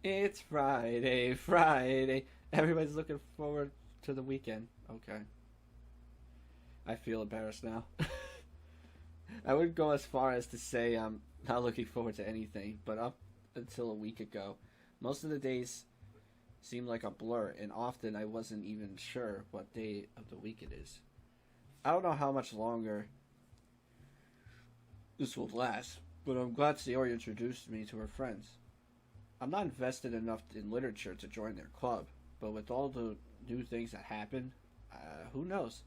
It's Friday, Friday. Everybody's looking forward to the weekend. Okay. I feel embarrassed now. I wouldn't go as far as to say I'm not looking forward to anything, but up until a week ago, most of the days seemed like a blur, and often I wasn't even sure what day of the week it is. I don't know how much longer this will last, but I'm glad Sayori introduced me to her friends. I'm not invested enough in literature to join their club, but with all the new things that happen, who knows?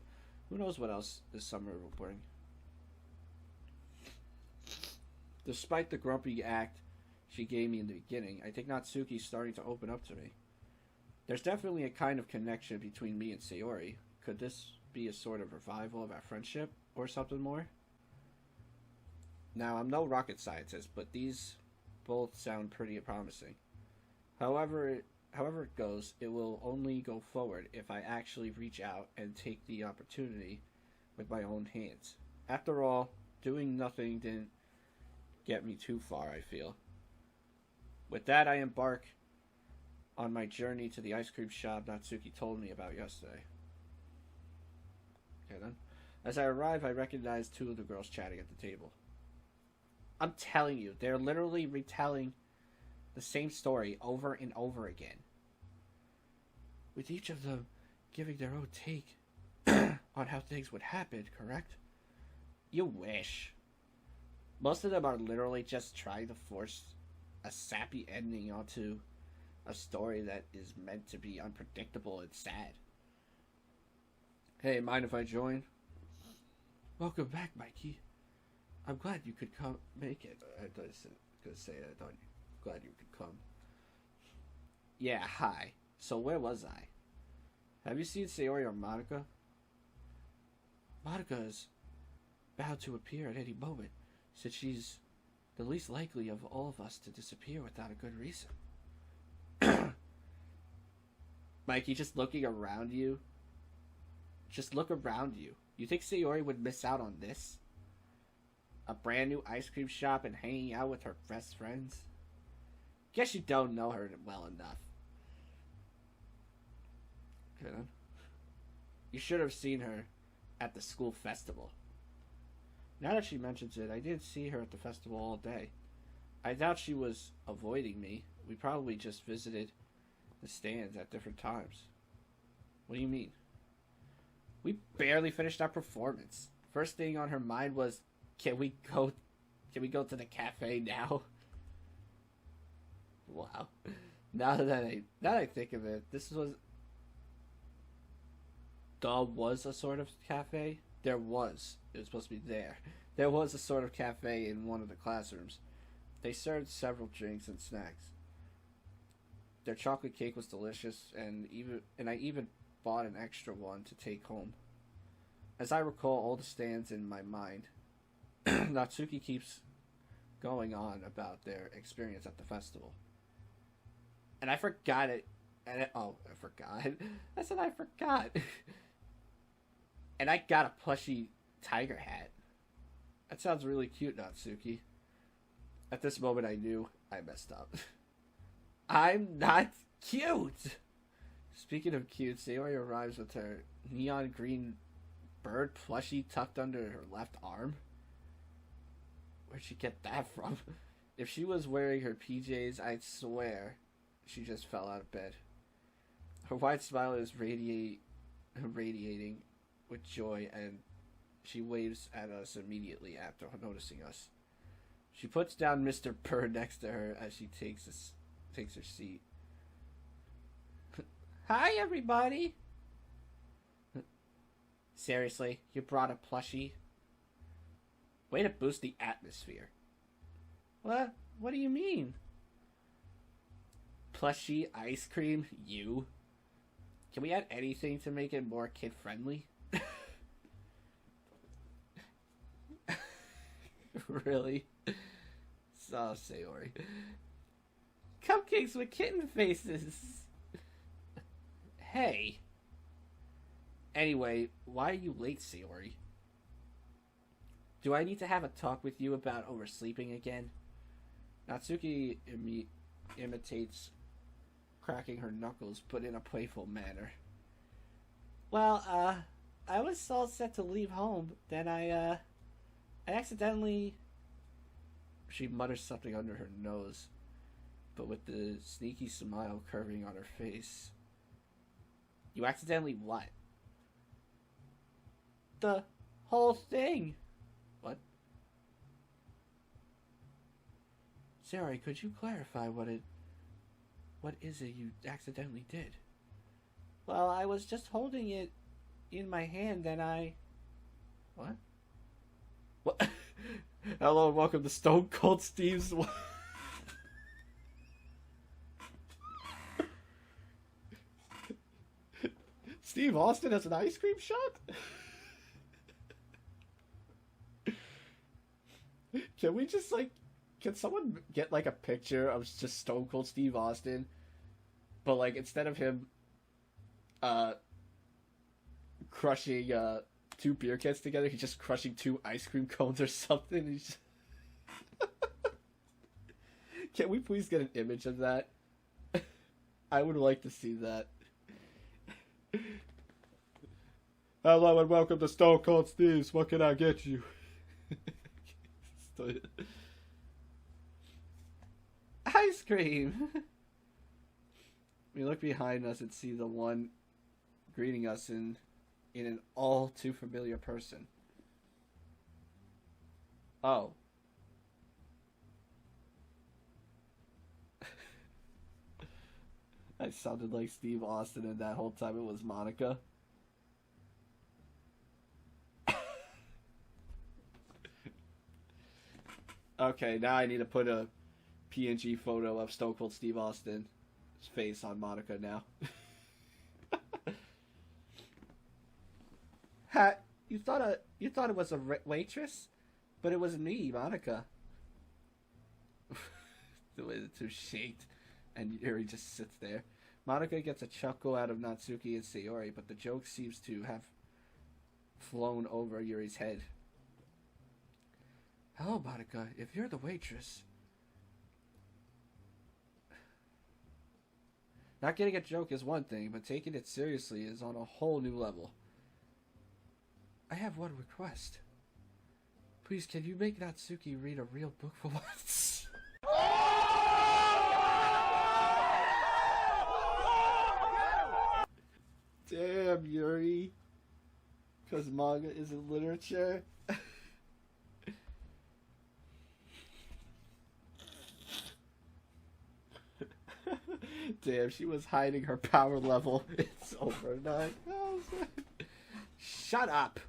Who knows what else this summer will bring? Despite the grumpy act she gave me in the beginning, I think Natsuki's starting to open up to me. There's definitely a kind of connection between me and Sayori. Could this be a sort of revival of our friendship, or something more? Now, I'm no rocket scientist, but these both sound pretty promising. However, however it goes, it will only go forward if I actually reach out and take the opportunity with my own hands. After all, doing nothing didn't get me too far, I feel. With that, I embark on my journey to the ice cream shop Natsuki told me about yesterday. Okay then. As I arrive, I recognize two of the girls chatting at the table. I'm telling you, they're literally retelling the same story over and over again, with each of them giving their own take on how things would happen, correct? You wish. Most of them are literally just trying to force a sappy ending onto a story that is meant to be unpredictable and sad. Hey, mind if I join? Welcome back, Mikey. I'm glad you could come make it. I was gonna say I thought glad you could come. Yeah, hi. So where was I? Have you seen Sayori or Monica? Monica is bound to appear at any moment, since she's the least likely of all of us to disappear without a good reason. Mikey, just looking around you. Just look around you. You think Sayori would miss out on this? A brand new ice cream shop and hanging out with her best friends? Guess you don't know her well enough. Okay then. You should have seen her at the school festival. Now that she mentions it, I didn't see her at the festival all day. I doubt she was avoiding me. We probably just visited the stands at different times. What do you mean? We barely finished our performance. First thing on her mind was, Can we go to the cafe now? Wow. Now that I think of it, was a sort of cafe. There was. It was supposed to be there. There was a sort of cafe in one of the classrooms. They served several drinks and snacks. Their chocolate cake was delicious, and I even bought an extra one to take home. As I recall all the stands in my mind, Natsuki keeps going on about their experience at the festival. And I forgot it. I forgot. I said I forgot. And I got a plushy tiger hat. That sounds really cute, Natsuki. At this moment, I knew I messed up. I'm not cute! Speaking of cute, Sayori arrives with her neon green bird plushie tucked under her left arm. Where'd she get that from? If she was wearing her PJs, I'd swear she just fell out of bed. Her wide smile is radiating with joy, and she waves at us immediately after noticing us. She puts down Mr. Bird next to her as she takes her seat. Hi, everybody! Seriously, you brought a plushie? Way to boost the atmosphere. What? What do you mean? Plushie ice cream? You? Can we add anything to make it more kid-friendly? Really? So, Sayori. Cupcakes with kitten faces! Hey. Anyway, why are you late, Sayori? Do I need to have a talk with you about oversleeping again? Natsuki imitates cracking her knuckles, but in a playful manner. Well, I was all set to leave home, then I accidentally... She mutters something under her nose, but with the sneaky smile curving on her face. You accidentally what? The whole thing. What? Sarah, could you clarify what is it you accidentally did? Well, I was just holding it in my hand and I... What? What? Hello and welcome to Stone Cold Steve's... Steve Austin has an ice cream shop? Can we just, like... Can someone get, like, a picture of just Stone Cold Steve Austin? But, like, instead of him... crushing, two beer cans together, he's just crushing 2 ice cream cones or something. He's just... Can we please get an image of that? I would like to see that. Hello and welcome to Stone Cold Steve's. What can I get you? Ice cream! We look behind us and see the one greeting us in an all too familiar person. Oh. I sounded like Steve Austin, and that whole time it was Monica. Okay, now I need to put a PNG photo of Stone Cold Steve Austin's face on Monica now. You thought it was a waitress, but it was me, Monica. The way the two shaked, and Yuri just sits there. Monica gets a chuckle out of Natsuki and Sayori, but the joke seems to have flown over Yuri's head. Hello, Monica. If you're the waitress... Not getting a joke is one thing, but taking it seriously is on a whole new level. I have one request. Please, can you make Natsuki read a real book for once? Damn, Yuri. Because manga isn't literature. Damn, she was hiding her power level. It's over 9,000. Shut up.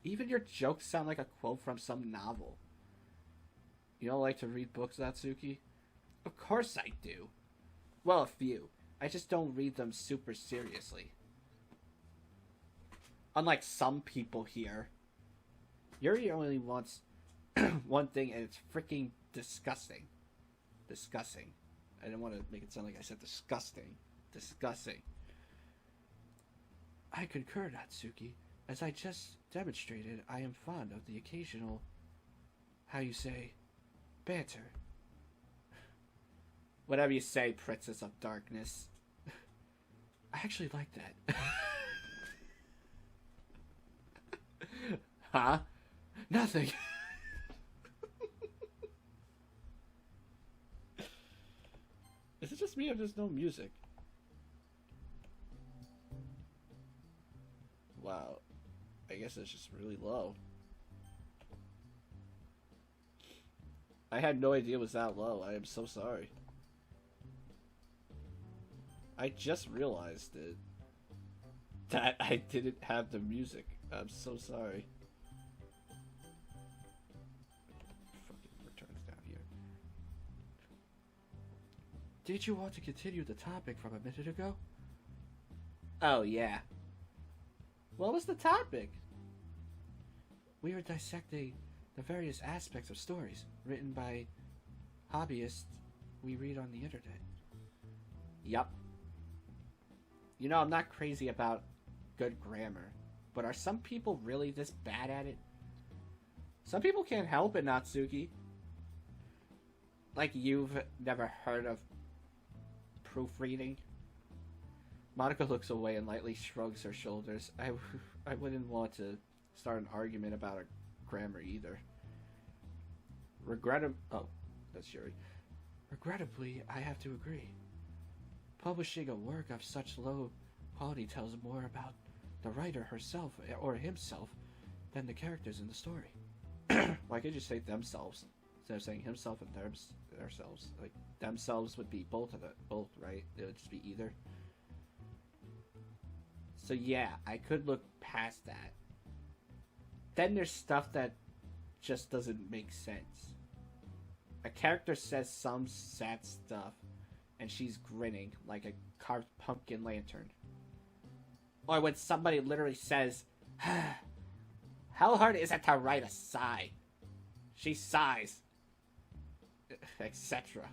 Even your jokes sound like a quote from some novel. You don't like to read books, Natsuki? Of course I do. Well, a few. I just don't read them super seriously. Unlike some people here. Yuri only wants one thing, and it's freaking disgusting. Disgusting. I didn't want to make it sound like I said disgusting. Disgusting. I concur, Natsuki. As I just demonstrated, I am fond of the occasional, how you say, banter. Whatever you say, Princess of Darkness. I actually like that. Huh? Nothing. Is it just me or there's no music? Wow. I guess it's just really low. I had no idea it was that low. I am so sorry. I just realized it. That I didn't have the music. I'm so sorry. Fucking returns down here. Did you want to continue the topic from a minute ago? Oh, yeah. What was the topic? We were dissecting the various aspects of stories written by hobbyists we read on the internet. Yup. You know, I'm not crazy about good grammar, but are some people really this bad at it? Some people can't help it, Natsuki. Like you've never heard of proofreading? Monica looks away and lightly shrugs her shoulders. I wouldn't want to start an argument about a grammar either. Oh, that's Yuri. Regrettably, I have to agree. Publishing a work of such low quality tells more about the writer herself or himself than the characters in the story. Why could you say themselves instead of saying himself and themselves? Like themselves would be both, right? It would just be either. So yeah, I could look past that. Then there's stuff that just doesn't make sense. A character says some sad stuff, and she's grinning like a carved pumpkin lantern. Or when somebody literally says, how hard is it to write a sigh? She sighs. Etc.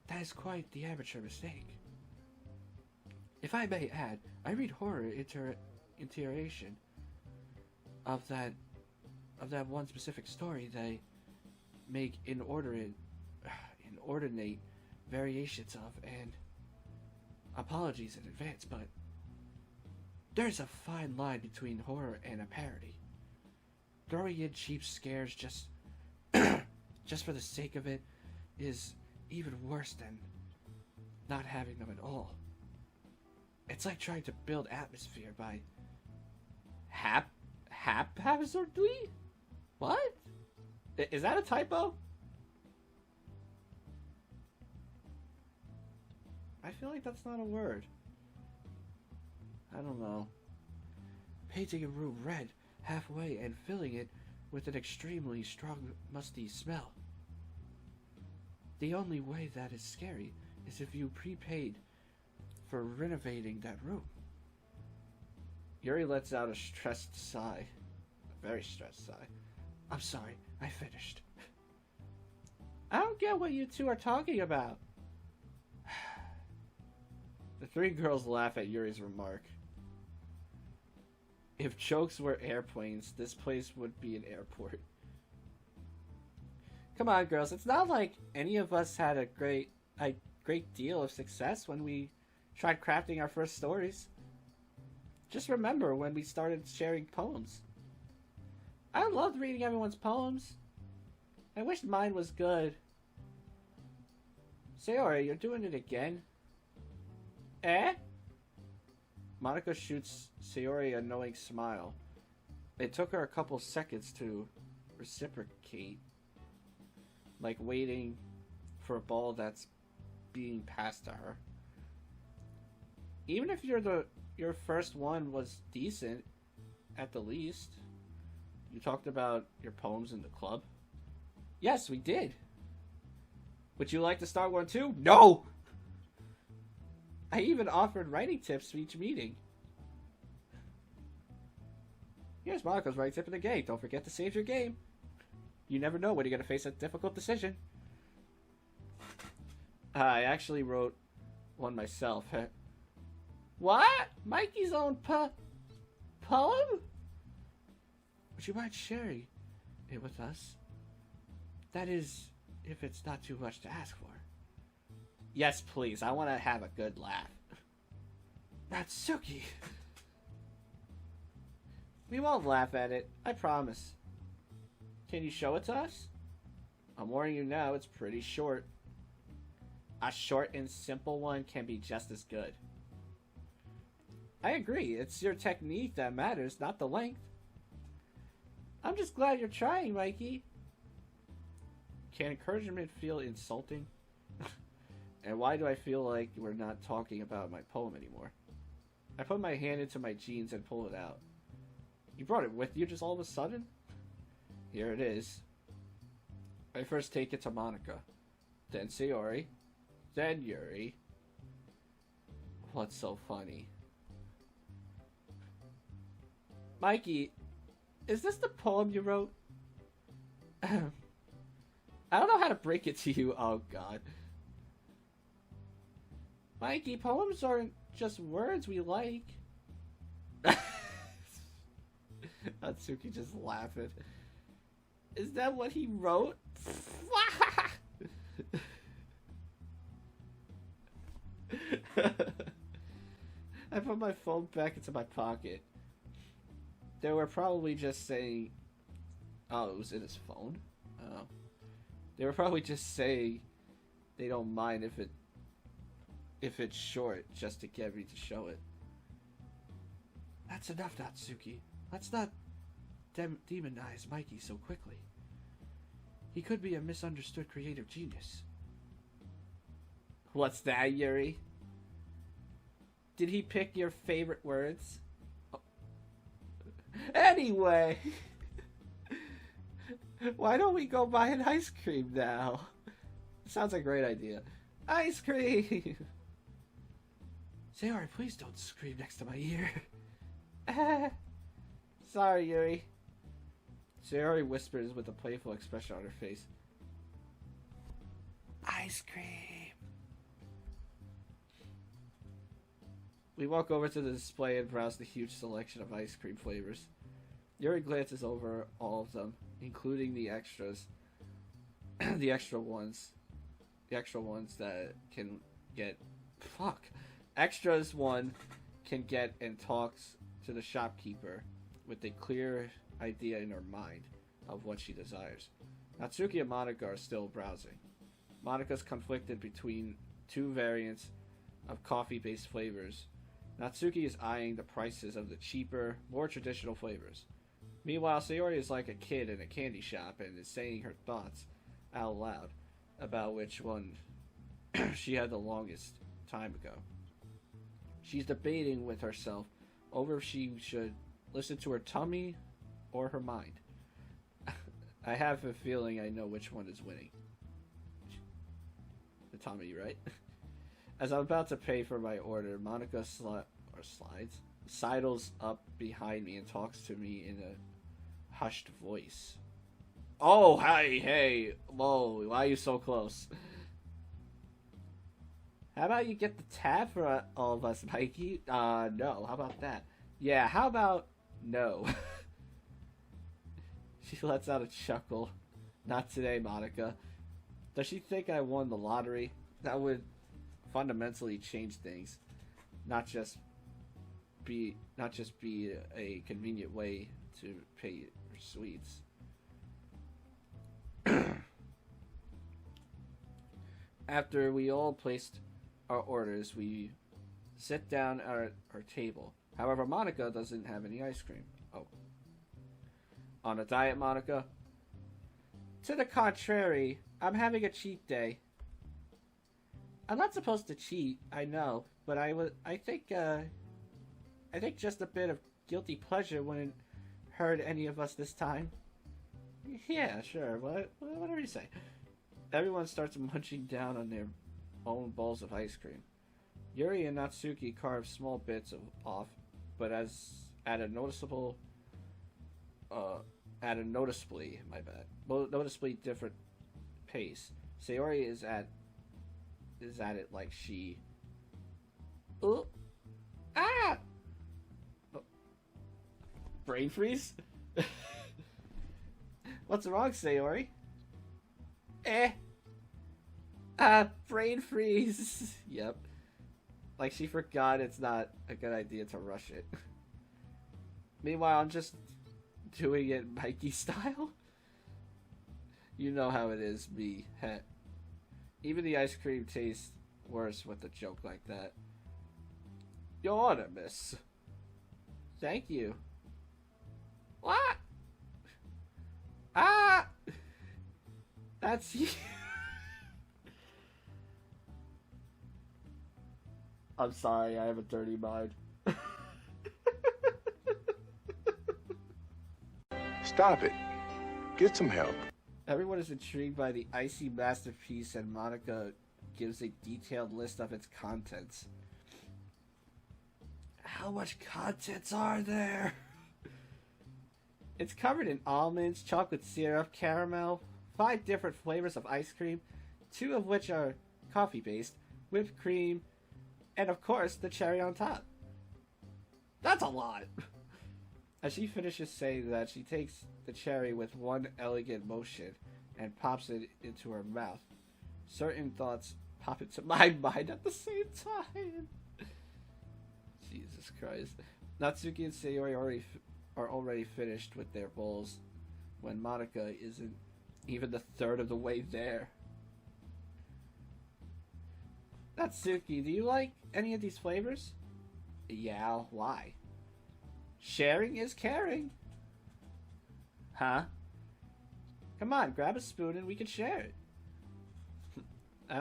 That is quite the amateur mistake. If I may add, I read horror iteration of that one specific story they make inordinate variations of, and apologies in advance, but there's a fine line between horror and a parody. Throwing in cheap scares just for the sake of it is even worse than not having them at all. It's like trying to build atmosphere by haphazardly? What? Is that a typo? I feel like that's not a word. I don't know. Painting a room red halfway and filling it with an extremely strong, musty smell. The only way that is scary is if you prepaid for renovating that room. Yuri lets out a stressed sigh. A very stressed sigh. I'm sorry, I finished. I don't get what you two are talking about. The three girls laugh at Yuri's remark. If jokes were airplanes, this place would be an airport. Come on, girls. It's not like any of us had a great deal of success when we tried crafting our first stories. Just remember when we started sharing poems. I loved reading everyone's poems. I wish mine was good. Sayori, you're doing it again. Eh? Monica shoots Sayori a knowing smile. It took her a couple seconds to reciprocate. Like waiting for a ball that's being passed to her. Even if your first one was decent, at the least. You talked about your poems in the club. Yes, we did. Would you like to start one too? No! I even offered writing tips for each meeting. Here's Monica's writing tip of the game. Don't forget to save your game. You never know when you're going to face a difficult decision. I actually wrote one myself. What? Mikey's own poem? Would you mind sharing it with us? That is, if it's not too much to ask for. Yes, please. I want to have a good laugh. Natsuki. We won't laugh at it. I promise. Can you show it to us? I'm warning you now, it's pretty short. A short and simple one can be just as good. I agree. It's your technique that matters, not the length. I'm just glad you're trying, Mikey. Can encouragement feel insulting? And why do I feel like we're not talking about my poem anymore? I put my hand into my jeans and pull it out. You brought it with you just all of a sudden? Here it is. I first take it to Monica. Then Sayori. Then Yuri. What's so funny? Mikey, is this the poem you wrote? I don't know how to break it to you. Oh, God. Mikey, poems aren't just words we like. Natsuki just laughing. Is that what he wrote? put my phone back into my pocket. They were probably just saying... Oh, it was in his phone? Oh. They were probably just saying they don't mind if it's short, just to get me to show it. That's enough, Natsuki. Let's not demonize Mikey so quickly. He could be a misunderstood creative genius. What's that, Yuri? Did he pick your favorite words? Oh. Anyway, why don't we go buy an ice cream now? Sounds like a great idea. Ice cream! Sayori, please don't scream next to my ear. Sorry, Yuri. Sayori whispers with a playful expression on her face. Ice cream! We walk over to the display and browse the huge selection of ice cream flavors. Yuri glances over all of them, including the extras. The extra ones that can get... Fuck! Extras one can get and talks to the shopkeeper with a clear idea in her mind of what she desires. Natsuki and Monica are still browsing. Monica's conflicted between two variants of coffee-based flavors. Natsuki is eyeing the prices of the cheaper, more traditional flavors. Meanwhile, Sayori is like a kid in a candy shop and is saying her thoughts out loud about which one she had the longest time ago. She's debating with herself over if she should listen to her tummy or her mind. I have a feeling I know which one is winning. The tummy, right? As I'm about to pay for my order, Monica sidles up behind me and talks to me in a hushed voice. Oh, hey, whoa, why are you so close? How about you get the tab for all of us, Mikey? No, how about that? Yeah, how about no? She lets out a chuckle. Not today, Monica. Does she think I won the lottery? That would fundamentally change things. Not just be a convenient way to pay for sweets. After we all placed our orders, we sit down at our table. However, Monica doesn't have any ice cream. Oh. On a diet, Monica? To the contrary, I'm having a cheat day. I'm not supposed to cheat, I know, but I think just a bit of guilty pleasure wouldn't hurt any of us this time. Yeah, sure, whatever you say. Everyone starts munching down on their own bowls of ice cream. Yuri and Natsuki carve small bits off, but at a noticeably different pace. Sayori is at it like she... Ooh! Ah! Oh. Brain freeze? What's wrong, Sayori? Brain freeze. Yep. Like she forgot it's not a good idea to rush it. Meanwhile, I'm just doing it Mikey style. You know how it is, me. Heh. Even the ice cream tastes worse with a joke like that. Your order, miss. Thank you. What? Ah! That's you. I'm sorry, I have a dirty mind. Stop it. Get some help. Everyone is intrigued by the icy masterpiece, and Monica gives a detailed list of its contents. How much contents are there? It's covered in almonds, chocolate syrup, caramel, 5 different flavors of ice cream, 2 of which are coffee-based, whipped cream, and of course, the cherry on top. That's a lot! As she finishes saying that, she takes the cherry with one elegant motion and pops it into her mouth. Certain thoughts pop into my mind at the same time. Jesus Christ. Natsuki and Sayori are already finished with their bowls when Monica isn't even the third of the way there. Natsuki, do you like any of these flavors? Yeah, why? Sharing is caring. Huh? Come on, grab a spoon and we can share it. I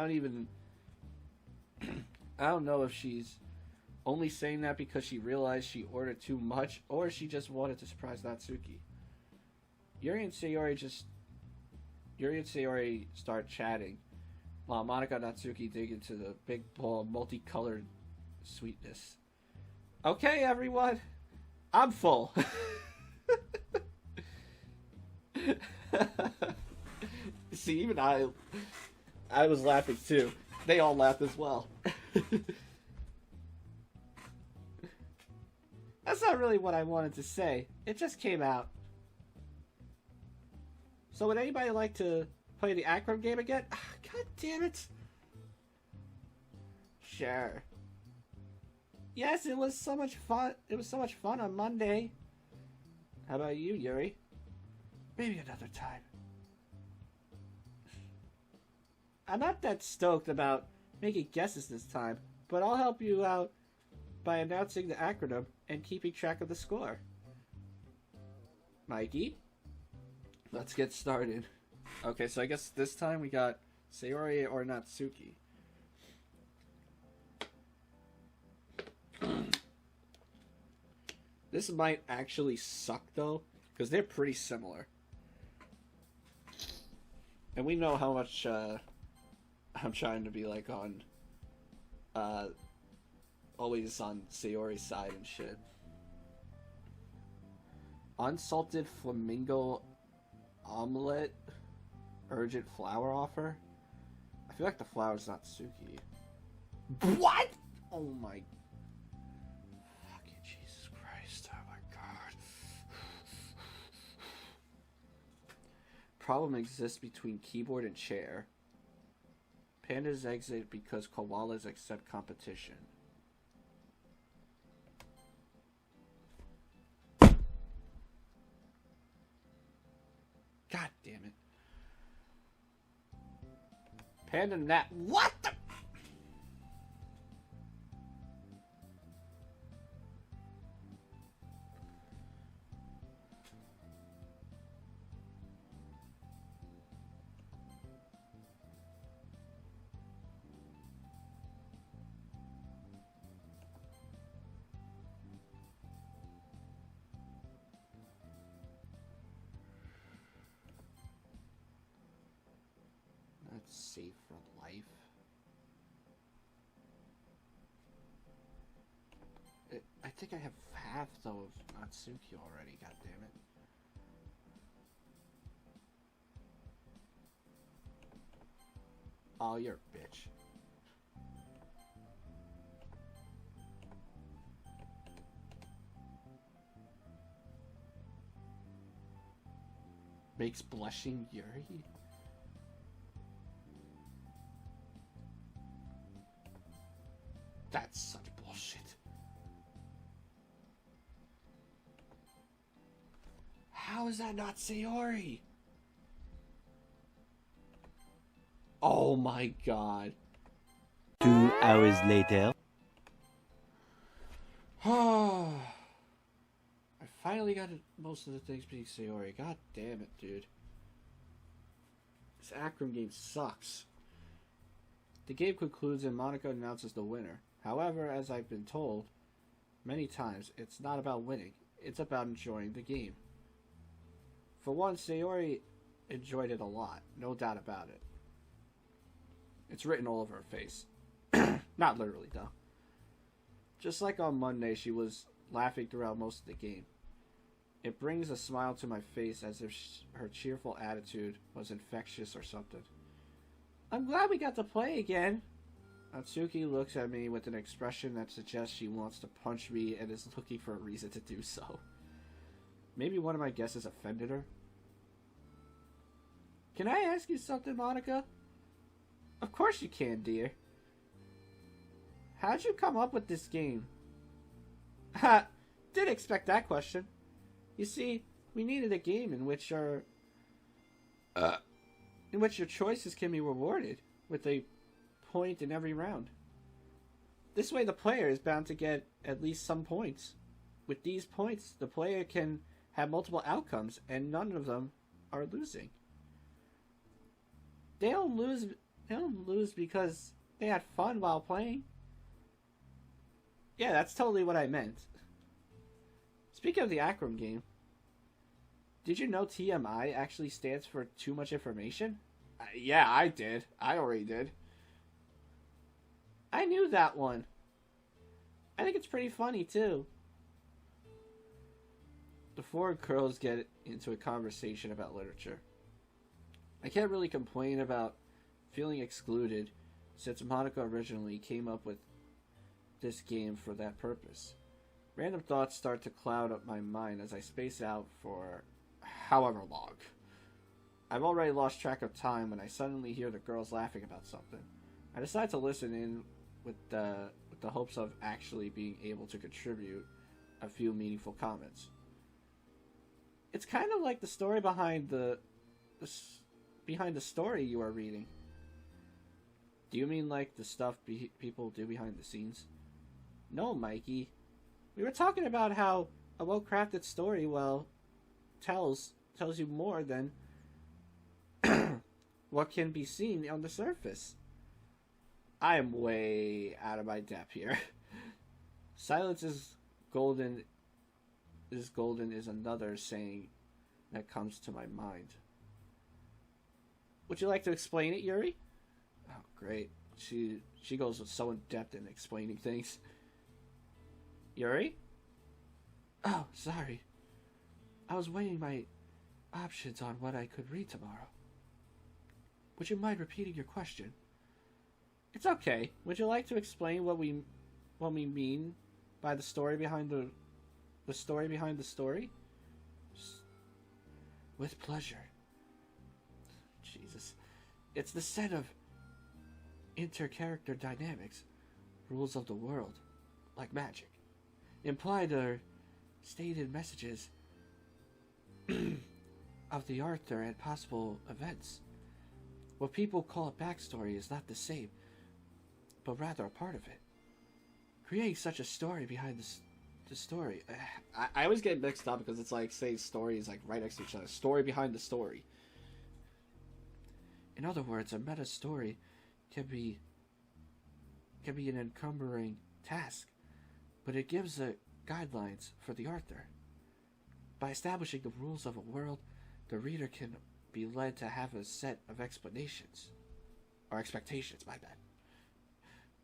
don't know if she's only saying that because she realized she ordered too much or she just wanted to surprise Natsuki. Yuri and Sayori start chatting while Monica and Natsuki dig into the big bowl of multicolored sweetness. Okay, everyone. I'm full. See, even I was laughing too. They all laughed as well. That's not really what I wanted to say. It just came out. So would anybody like to play the acronym game again? God damn it. Sure. Yes, it was so much fun. It was so much fun on Monday. How about you, Yuri? Maybe another time. I'm not that stoked about making guesses this time, but I'll help you out by announcing the acronym and keeping track of the score. Mikey? Let's get started. Okay, so I guess this time we got Sayori or Natsuki. This might actually suck though, because they're pretty similar. And we know how much I'm trying to be like on always on Sayori's side and shit. Unsalted flamingo omelet, urgent flower offer. I feel like the flower's Natsuki. What? Oh my fucking Jesus Christ! Oh my God. Problem exists between keyboard and chair. Pandas exit because koalas accept competition. God damn it. Panda Nat. What the? Safe for life. I think I have half though of Natsuki already. God damn it! Oh, you're a bitch. Makes blushing Yuri. That's such bullshit. How is that not Sayori? Oh my God. 2 hours later. I finally got most of the things being Sayori. God damn it, dude. This acronym game sucks. The game concludes and Monica announces the winner. However, as I've been told many times, it's not about winning. It's about enjoying the game. For one, Sayori enjoyed it a lot. No doubt about it. It's written all over her face. Not literally, though. Just like on Monday, she was laughing throughout most of the game. It brings a smile to my face as if her cheerful attitude was infectious or something. I'm glad we got to play again. Natsuki looks at me with an expression that suggests she wants to punch me and is looking for a reason to do so. Maybe one of my guesses offended her. Can I ask you something, Monica? Of course you can, dear. How'd you come up with this game? Ha! Did expect that question. You see, we needed a game in which your choices can be rewarded with a point in every round. This way the player is bound to get at least some points. With these points, the player can have multiple outcomes and none of them are losing. They don't lose because they had fun while playing. Yeah, that's totally what I meant. Speaking of the Akram game, did you know TMI actually stands for too much information? Yeah, I did. I already did. I knew that one. I think it's pretty funny, too. The four girls get into a conversation about literature. I can't really complain about feeling excluded, since Monica originally came up with this game for that purpose. Random thoughts start to cloud up my mind as I space out for however long. I've already lost track of time when I suddenly hear the girls laughing about something. I decide to listen in with the hopes of actually being able to contribute a few meaningful comments. It's kind of like the story behind the story you are reading. Do you mean like the stuff people do behind the scenes? No, Mikey. We were talking about how a well-crafted story, tells you more than what can be seen on the surface. I am way out of my depth here. Silence is golden. Is another saying that comes to my mind. Would you like to explain it, Yuri? Oh, great. She goes so in depth in explaining things. Yuri? Oh, sorry. I was weighing my options on what I could read tomorrow. Would you mind repeating your question? It's okay. Would you like to explain what we mean by the story behind the story behind the story? With pleasure. Jesus. It's the set of inter-character dynamics, rules of the world, like magic. Implied or stated messages of the author and possible events. What people call a backstory is not the same, but rather a part of it. Creating such a story behind the story. I always get mixed up because it's like saying story is like right next to each other. Story behind the story. In other words, a meta story can be an encumbering task, but it gives the guidelines for the author. By establishing the rules of a world, the reader can be led to have a set of expectations, my bad,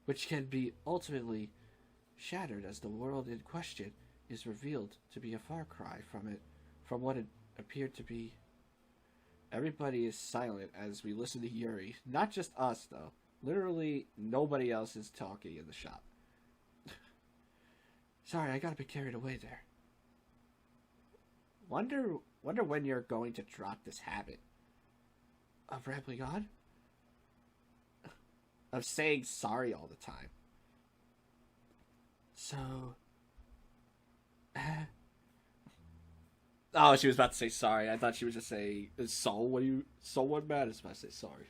which can be ultimately shattered as the world in question is revealed to be a far cry from what it appeared to be. Everybody is silent as we listen to Yuri. Not just us, though. Literally, nobody else is talking in the shop. Sorry, I got a bit carried away there. Wonder when you're going to drop this habit. Of rambling on? Of saying sorry all the time. So... Oh, she was about to say sorry. I thought she was just saying, so what matters if I say sorry?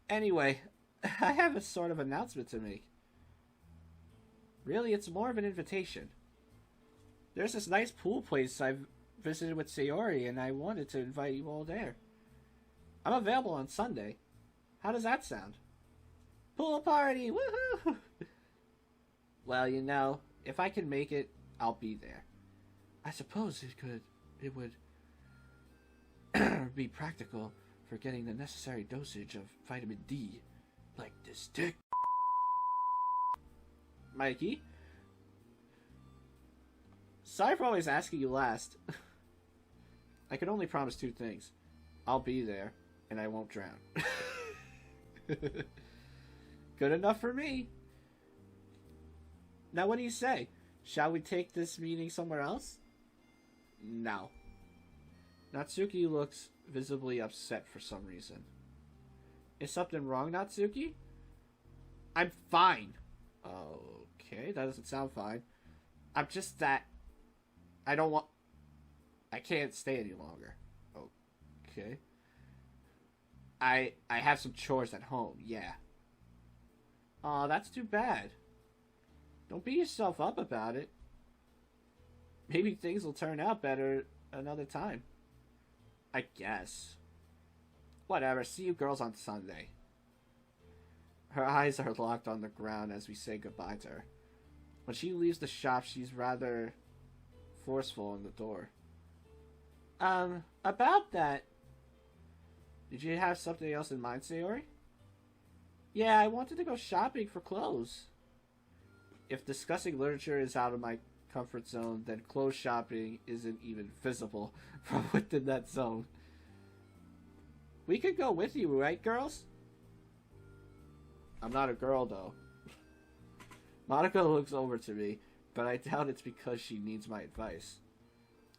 Anyway, I have a sort of announcement to make. Really, it's more of an invitation. There's this nice pool place I've visited with Sayori, and I wanted to invite you all there. I'm available on Sunday. How does that sound? Pool party! Woohoo! Well, you know, if I can make it, I'll be there. I suppose it would be practical for getting the necessary dosage of vitamin D, like this dick. Mikey? Sorry for always asking you last. I can only promise two things. I'll be there, and I won't drown. Good enough for me. Now what do you say? Shall we take this meeting somewhere else? No. Natsuki looks visibly upset for some reason. Is something wrong, Natsuki? I'm fine. Okay, that doesn't sound fine. I'm just that... I don't want... I can't stay any longer. Okay. I have some chores at home, yeah. Aw, that's too bad. Don't beat yourself up about it. Maybe things will turn out better another time. I guess. Whatever, see you girls on Sunday. Her eyes are locked on the ground as we say goodbye to her. When she leaves the shop, she's rather forceful in the door. About that... Did you have something else in mind, Sayori? Yeah, I wanted to go shopping for clothes. If discussing literature is out of my comfort zone, then clothes shopping isn't even visible from within that zone. We could go with you, right, girls? I'm not a girl, though. Monica looks over to me, but I doubt it's because she needs my advice.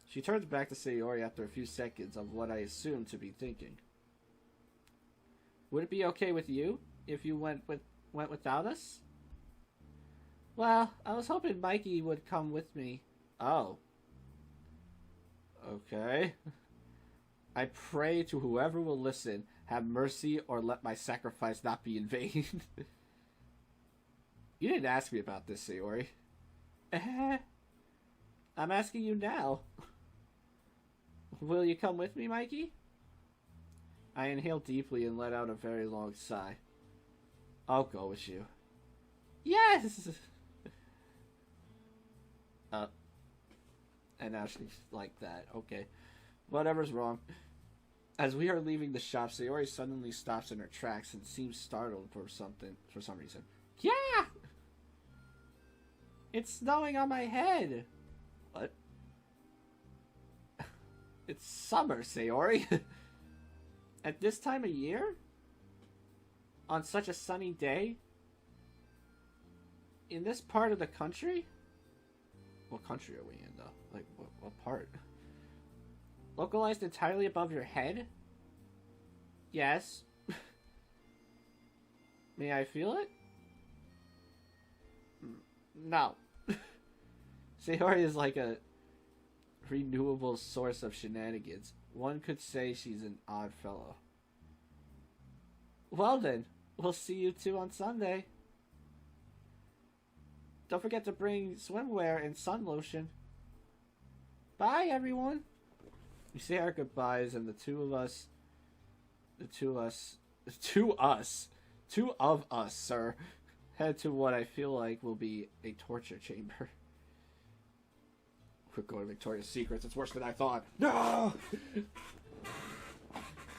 She turns back to Sayori after a few seconds of what I assume to be thinking. Would it be okay with you if you went without us? Well, I was hoping Mikey would come with me. Oh. Okay. I pray to whoever will listen, have mercy or let my sacrifice not be in vain. You didn't ask me about this, Sayori. I'm asking you now. Will you come with me, Mikey? I inhale deeply and let out a very long sigh. I'll go with you. Yes! And now she's like that. Okay. Whatever's wrong. As we are leaving the shop, Sayori suddenly stops in her tracks and seems startled for some reason. Yeah! It's snowing on my head! What? It's summer, Sayori. At this time of year? On such a sunny day? In this part of the country? What country are we in, though? Like, what part? Localized entirely above your head? Yes. May I feel it? No. Sayori is like a renewable source of shenanigans. One could say she's an odd fellow. Well then, we'll see you two on Sunday. Don't forget to bring swimwear and sun lotion. Bye, everyone. We say our goodbyes, and the two of us, sir, head to what I feel like will be a torture chamber. We're going to Victoria's Secrets. It's worse than I thought. No!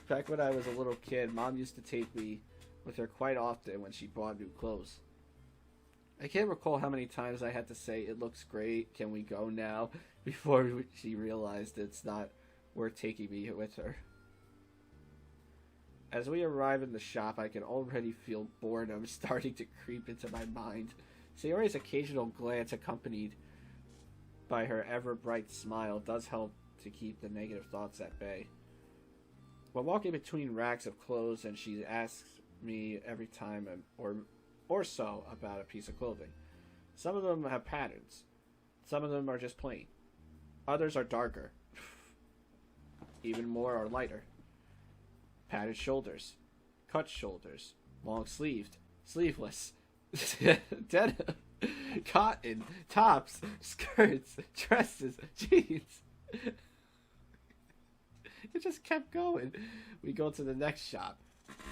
Back when I was a little kid, Mom used to take me with her quite often when she bought new clothes. I can't recall how many times I had to say, "It looks great, can we go now?" before she realized it's not worth taking me with her. As we arrive in the shop, I can already feel boredom starting to creep into my mind. Sayori's occasional glance, accompanied by her ever-bright smile, does help to keep the negative thoughts at bay. We're walking between racks of clothes, and she asks me every time or so about a piece of clothing. Some of them have patterns. Some of them are just plain. Others are darker. Even more are lighter. Padded shoulders. Cut shoulders. Long sleeved. Sleeveless. Denim. Cotton. Tops. Skirts. Dresses. Jeans. It just kept going. We go to the next shop.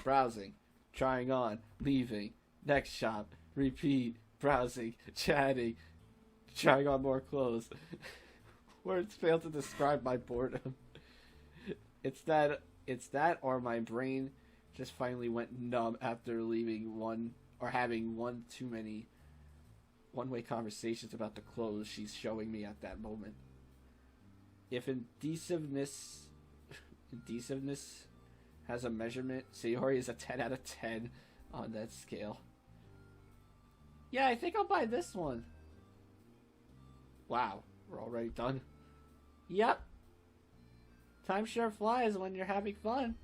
Browsing. Trying on. Leaving. Next shop. Repeat. Browsing. Chatting. Trying on more clothes. Words fail to describe my boredom. It's that or my brain just finally went numb after leaving one or having one too many one-way conversations about the clothes she's showing me at that moment. If indecisiveness has a measurement, Sayori is a 10 out of 10 on that scale. Yeah, I think I'll buy this one. Wow, we're already done. Yep. Time sure flies when you're having fun.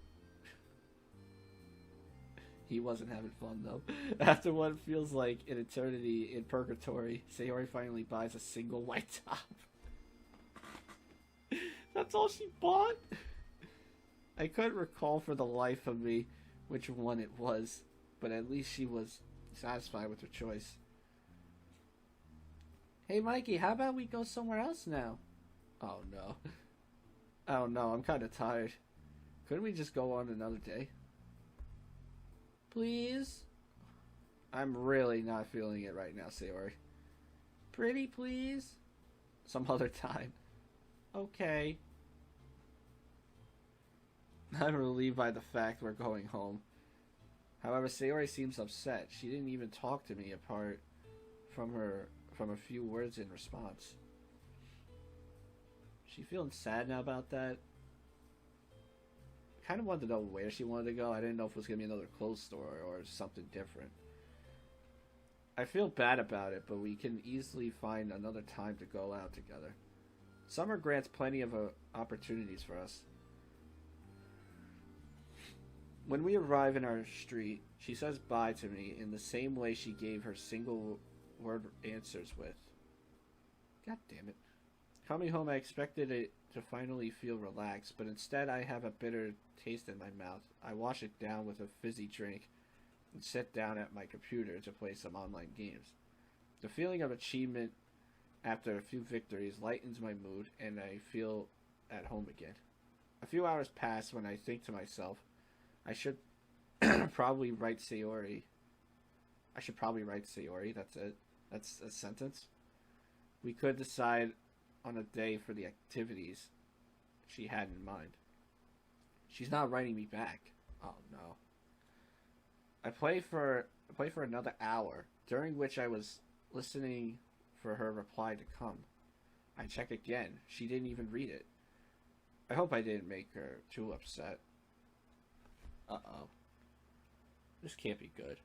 He wasn't having fun, though. After what feels like an eternity in purgatory, Sayori finally buys a single white top. That's all she bought? I couldn't recall for the life of me which one it was, but at least she was satisfied with her choice. Hey, Mikey, how about we go somewhere else now? Oh, no. Oh, no, I'm kind of tired. Couldn't we just go on another day? Please? I'm really not feeling it right now, Sayori. Pretty, please? Some other time. Okay. I'm relieved by the fact we're going home. However, Sayori seems upset. She didn't even talk to me apart from a few words in response. She feeling sad now about that? I kind of wanted to know where she wanted to go. I didn't know if it was going to be another clothes store or something different. I feel bad about it, but we can easily find another time to go out together. Summer grants plenty of opportunities for us. When we arrive in our street, she says bye to me in the same way she gave her single word answers with. God damn it. Coming home, I expected it to finally feel relaxed, but instead I have a bitter taste in my mouth. I wash it down with a fizzy drink and sit down at my computer to play some online games. The feeling of achievement after a few victories lightens my mood, and I feel at home again. A few hours pass when I think to myself, I should probably write Sayori. That's it. That's a sentence. We could decide on a day for the activities she had in mind. She's not writing me back. Oh no. I play for another hour, during which I was listening for her reply to come. I check again. She didn't even read it. I hope I didn't make her too upset. Uh-oh. This can't be good.